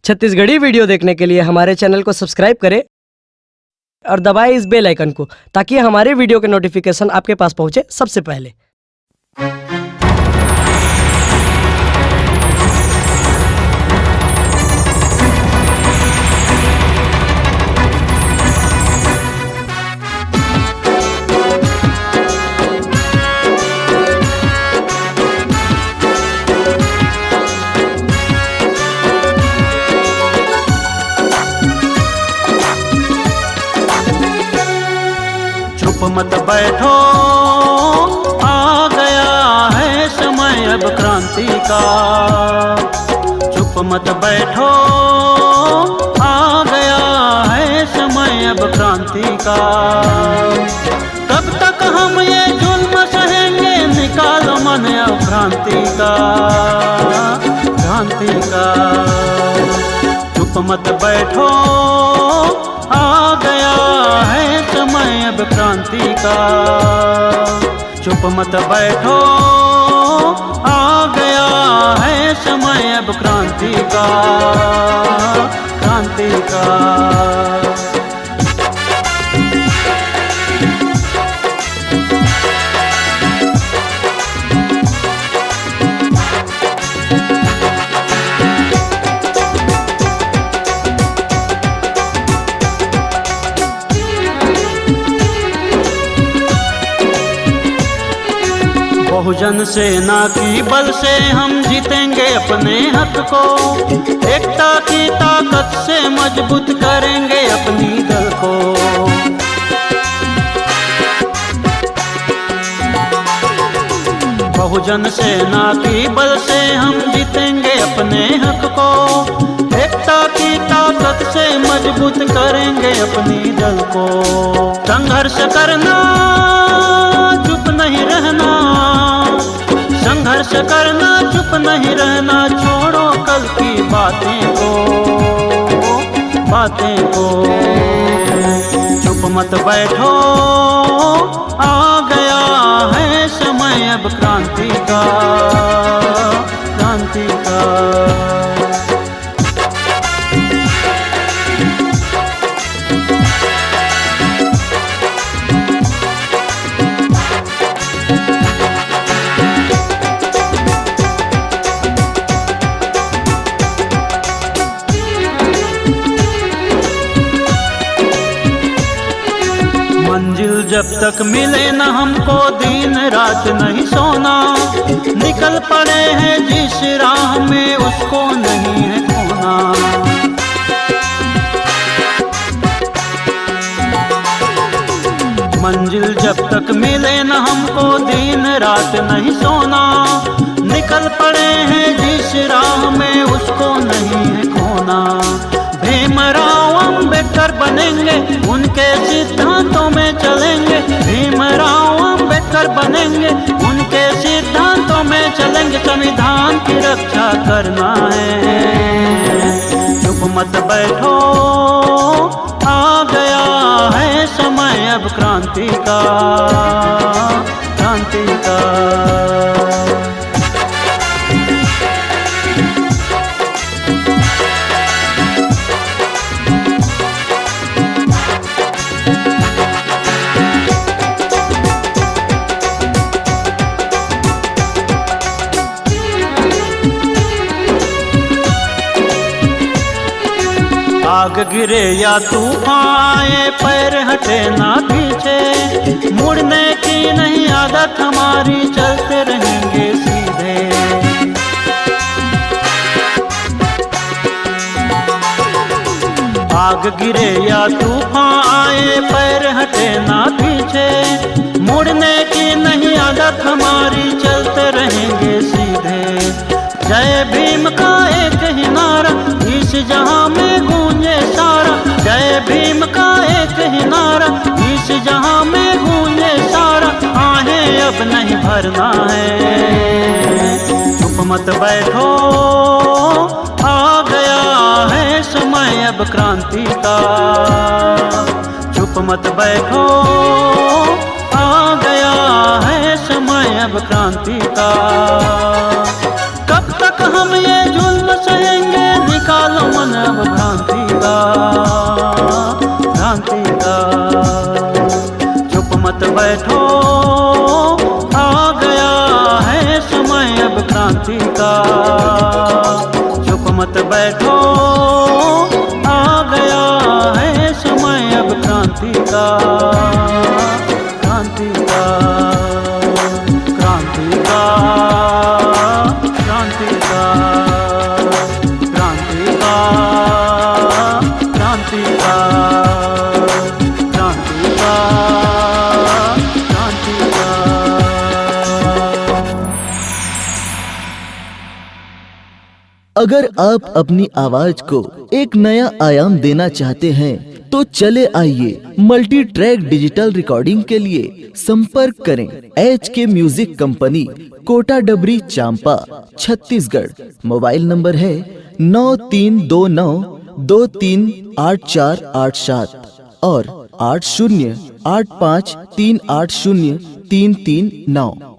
Chhattisgarhi video देखने के लिए हमारे चैनल को सब्सक्राइब करें और दबाएं इस बेल आइकन को, ताकि हमारे वीडियो के नोटिफिकेशन आपके पास पहुंचे सबसे पहले। चुप मत बैठो, आ गया है समय अब क्रांति का। चुप मत बैठो, आ गया है समय अब क्रांति का। कब तक हम ये जुल्म सहेंगे, निकालो मन अब क्रांति का, क्रांति का। चुप मत बैठो, आ गया है समय अब क्रांति का। चुप मत बैठो, आ गया है समय अब क्रांति का, क्रांति का। बहुजन सेना की बल से हम जीतेंगे अपने हक को। एकता की ताकत से मजबूत करेंगे अपनी दल को। बहुजन सेना की बल से हम जीतेंगे अपने हक को। एकता की ताकत से मजबूत करेंगे अपनी दल को। संघर्ष करना, चुप नहीं रहना। संघर्ष करना, चुप नहीं रहना। छोड़ो कल की बातें को, बातें को। चुप मत बैठो, आ गया है समय अब क्रांति का, क्रांति का। मंजिल जब तक मिले न हमको, दिन रात नहीं सोना। निकल पड़े हैं जिस राह में, उसको नहीं है खोना। मंजिल जब तक मिले न हमको, दिन रात नहीं सोना। निकल पड़े हैं जिस राह में, उसको नहीं है खोना। भीमराव अम्बेडकर बनेंगे, उनके सिद्धांतों में चलेंगे। भीमराव अम्बेडकर बनेंगे, उनके सिद्धांतों में चलेंगे। संविधान की रक्षा करना है। चुप मत बैठो, आ गया है समय अब क्रांति का, क्रांति का। आग गिरे या तूफान आए, पैर हटे ना पीछे। मुड़ने की नहीं आदत हमारी, चलते रहेंगे सीधे। आग गिरे या तूफान आए, पैर हटे ना पीछे। मुड़ने की नहीं आदत हमारी, चलते रहेंगे सीधे। जय भीम का एक ही नारा, इस जहां में गूंजे सारा। जय भीम का एक ही नारा, इस जहां में गूंजे सारा। आहें अब नहीं भरना है। चुप मत बैठो, आ गया है समय अब क्रांति का। चुप मत बैठो, आ गया है समय अब क्रांति का। कब तक हम ये जुल्म सहेंगे, निकालो मन मत बैठो, आ गया है समय अब क्रांति का, क्रांति का, क्रांति का, क्रांति का, क्रांति का, क्रांति का, क्रांति का, क्रांति का। अगर आप अपनी आवाज को एक नया आयाम देना चाहते हैं तो चले आइए मल्टी ट्रैक डिजिटल रिकॉर्डिंग के लिए संपर्क करें HK म्यूजिक कंपनी, कोटा डबरी, चांपा, छत्तीसगढ़। मोबाइल नंबर है 9329238487 और 8085380339।